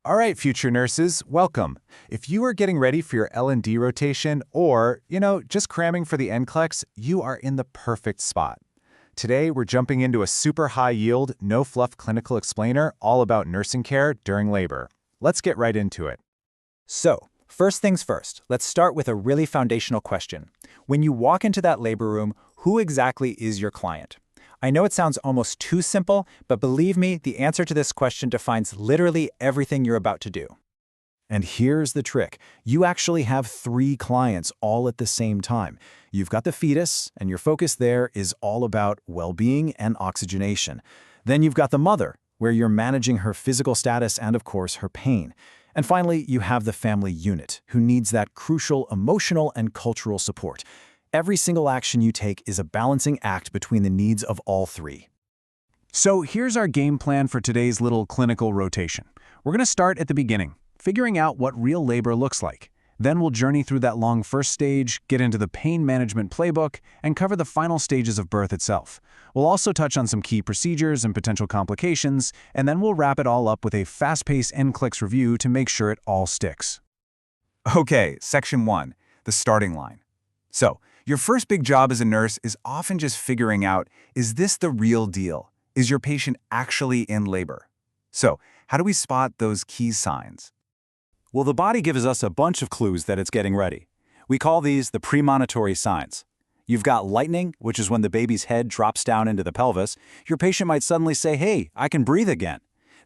All right, future nurses, welcome. If you are getting ready for your L&D rotation or, just cramming for the NCLEX, you are in the perfect spot. Today, we're jumping into a super high-yield, no-fluff clinical explainer all about nursing care during labor. Let's get right into it. So, first things first, let's start with a really foundational question. When you walk into that labor room, who exactly is your client? I know it sounds almost too simple, but believe me, the answer to this question defines literally everything you're about to do. And here's the trick. You actually have 3 clients all at the same time. You've got the fetus, and your focus there is all about well-being and oxygenation. Then you've got the mother, where you're managing her physical status and, of course, her pain. And finally, you have the family unit, who needs that crucial emotional and cultural support. Every single action you take is a balancing act between the needs of all 3. So here's our game plan for today's little clinical rotation. We're going to start at the beginning, figuring out what real labor looks like. Then we'll journey through that long first stage, get into the pain management playbook, and cover the final stages of birth itself. We'll also touch on some key procedures and potential complications, and then we'll wrap it all up with a fast-paced NCLEX review to make sure it all sticks. Okay, Section 1, the starting line. So, your first big job as a nurse is often just figuring out, is this the real deal? Is your patient actually in labor? So, how do we spot those key signs? Well, the body gives us a bunch of clues that it's getting ready. We call these the premonitory signs. You've got lightning, which is when the baby's head drops down into the pelvis. Your patient might suddenly say, hey, I can breathe again.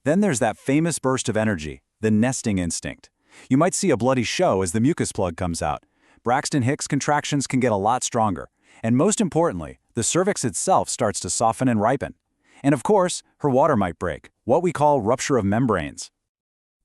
Then there's that famous burst of energy, the nesting instinct. You might see a bloody show as the mucus plug comes out. Braxton Hicks contractions can get a lot stronger. And most importantly, the cervix itself starts to soften and ripen. And of course, her water might break, what we call rupture of membranes.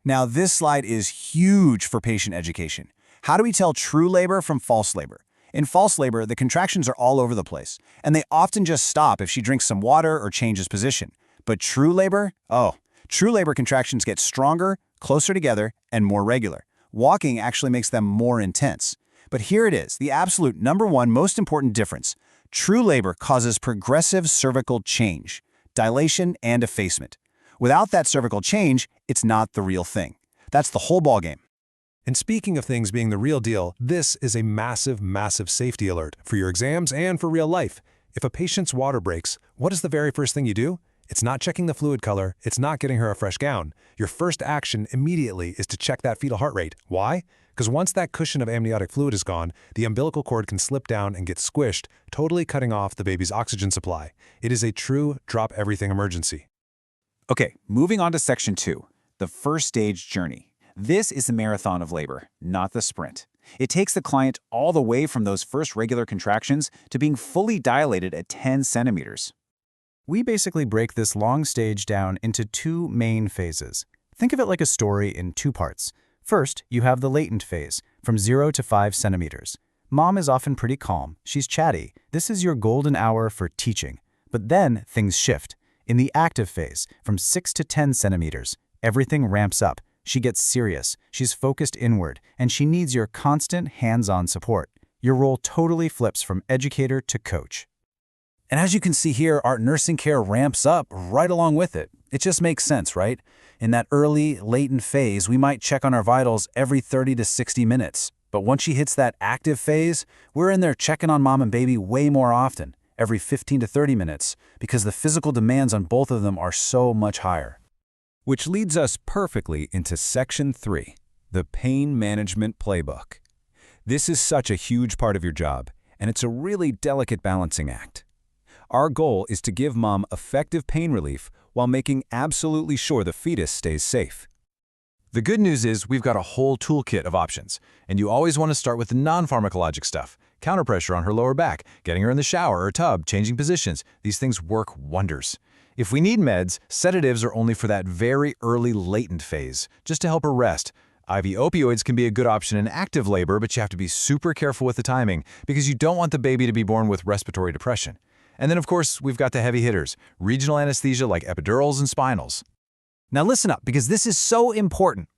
Now, this slide is huge for patient education. How do we tell true labor from false labor? In false labor, the contractions are all over the place, and they often just stop if she drinks some water or changes position. But true labor? Oh, true labor contractions get stronger, closer together, and more regular. Walking actually makes them more intense. But here it is, the absolute #1 most important difference. True labor causes progressive cervical change, dilation, and effacement. Without that cervical change, it's not the real thing. That's the whole ballgame. And speaking of things being the real deal, this is a massive, massive safety alert for your exams and for real life. If a patient's water breaks, what is the very first thing you do? It's not checking the fluid color, it's not getting her a fresh gown. Your first action immediately is to check that fetal heart rate. Why? Because once that cushion of amniotic fluid is gone, the umbilical cord can slip down and get squished, totally cutting off the baby's oxygen supply. It is a true drop-everything emergency. Okay, moving on to Section 2, the first stage journey. This is the marathon of labor, not the sprint. It takes the client all the way from those first regular contractions to being fully dilated at 10 centimeters. We basically break this long stage down into 2 main phases. Think of it like a story in 2 parts. First, you have the latent phase, from 0 to 5 centimeters. Mom is often pretty calm. She's chatty. This is your golden hour for teaching. But then things shift. In the active phase, from 6 to 10 centimeters, everything ramps up. She gets serious, she's focused inward, and she needs your constant hands-on support. Your role totally flips from educator to coach. And as you can see here, our nursing care ramps up right along with it. It just makes sense, right? In that early, latent phase, we might check on our vitals every 30 to 60 minutes. But once she hits that active phase, we're in there checking on mom and baby way more often, every 15 to 30 minutes, because the physical demands on both of them are so much higher. Which leads us perfectly into Section 3, the pain management playbook. This is such a huge part of your job, and it's a really delicate balancing act. Our goal is to give mom effective pain relief while making absolutely sure the fetus stays safe. The good news is we've got a whole toolkit of options, and you always want to start with the non-pharmacologic stuff. Counterpressure on her lower back, getting her in the shower or tub, changing positions. These things work wonders. If we need meds, sedatives are only for that very early latent phase, just to help her rest. IV opioids can be a good option in active labor, but you have to be super careful with the timing because you don't want the baby to be born with respiratory depression. And then, of course, we've got the heavy hitters, regional anesthesia like epidurals and spinals. Now listen up, because this is so important.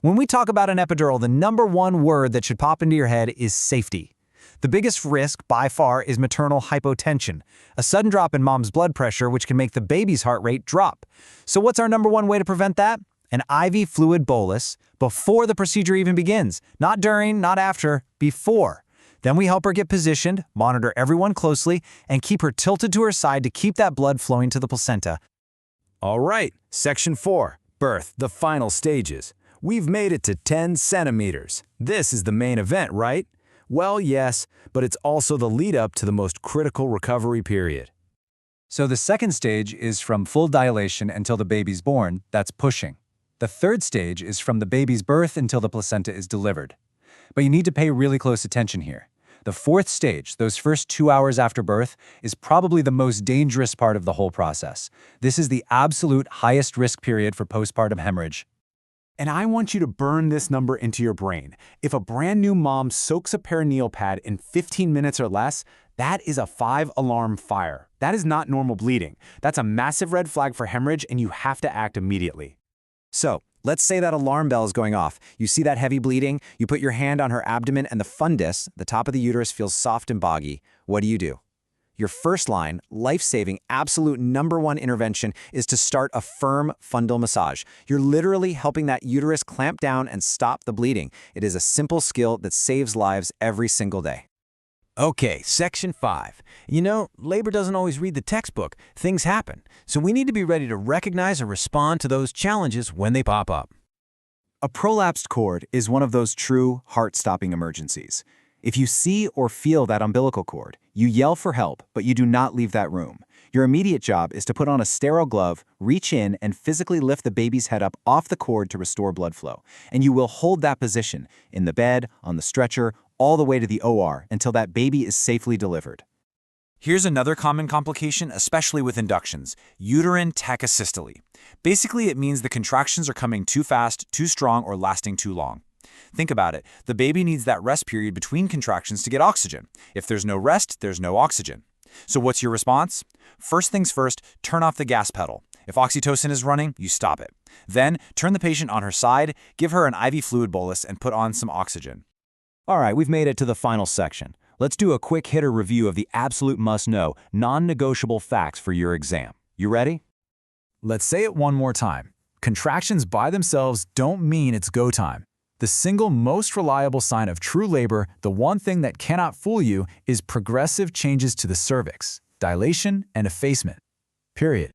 When we talk about an epidural, the #1 word that should pop into your head is safety. The biggest risk, by far, is maternal hypotension, a sudden drop in mom's blood pressure which can make the baby's heart rate drop. So what's our #1 way to prevent that? an IV fluid bolus before the procedure even begins. Not during, not after, before. Then we help her get positioned, monitor everyone closely, and keep her tilted to her side to keep that blood flowing to the placenta. All right, Section 4, birth, the final stages. We've made it to 10 centimeters. This is the main event, right? Well, yes, but it's also the lead-up to the most critical recovery period. So the second stage is from full dilation until the baby's born, that's pushing. The third stage is from the baby's birth until the placenta is delivered. But you need to pay really close attention here. The fourth stage, those first 2 hours after birth, is probably the most dangerous part of the whole process. This is the absolute highest risk period for postpartum hemorrhage. And I want you to burn this number into your brain. If a brand new mom soaks a perineal pad in 15 minutes or less, that is a 5-alarm fire. That is not normal bleeding. That's a massive red flag for hemorrhage, and you have to act immediately. So, let's say that alarm bell is going off. You see that heavy bleeding, you put your hand on her abdomen, and the fundus, the top of the uterus, feels soft and boggy. What do? Your first line, life-saving, absolute #1 intervention is to start a firm fundal massage. You're literally helping that uterus clamp down and stop the bleeding. It is a simple skill that saves lives every single day. Okay, Section 5. You know, labor doesn't always read the textbook. Things happen. So we need to be ready to recognize and respond to those challenges when they pop up. A prolapsed cord is one of those true heart-stopping emergencies. If you see or feel that umbilical cord, you yell for help, but you do not leave that room. Your immediate job is to put on a sterile glove, reach in, and physically lift the baby's head up off the cord to restore blood flow. And you will hold that position in the bed, on the stretcher, all the way to the OR until that baby is safely delivered. Here's another common complication, especially with inductions: uterine tachysystole. Basically, it means the contractions are coming too fast, too strong, or lasting too long. Think about it. The baby needs that rest period between contractions to get oxygen. If there's no rest, there's no oxygen. So what's your response? First things first, turn off the gas pedal. If oxytocin is running, you stop it. Then, turn the patient on her side, give her an IV fluid bolus, and put on some oxygen. All right, we've made it to the final section. Let's do a quick hitter review of the absolute must-know, non-negotiable facts for your exam. You ready? Let's say it one more time. Contractions by themselves don't mean it's go time. The single most reliable sign of true labor, the one thing that cannot fool you, is progressive changes to the cervix, dilation, and effacement. Period.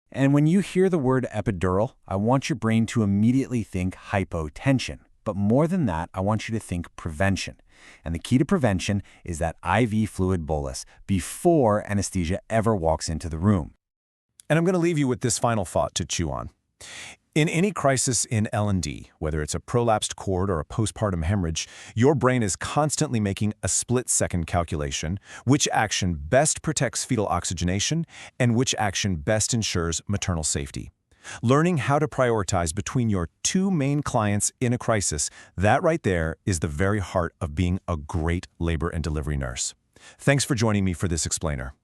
And when you hear the word epidural, I want your brain to immediately think hypotension. But more than that, I want you to think prevention. And the key to prevention is that IV fluid bolus before anesthesia ever walks into the room. And I'm going to leave you with this final thought to chew on. In any crisis in L&D, whether it's a prolapsed cord or a postpartum hemorrhage, your brain is constantly making a split-second calculation: which action best protects fetal oxygenation and which action best ensures maternal safety. Learning how to prioritize between your two main clients in a crisis, that right there is the very heart of being a great labor and delivery nurse. Thanks for joining me for this explainer.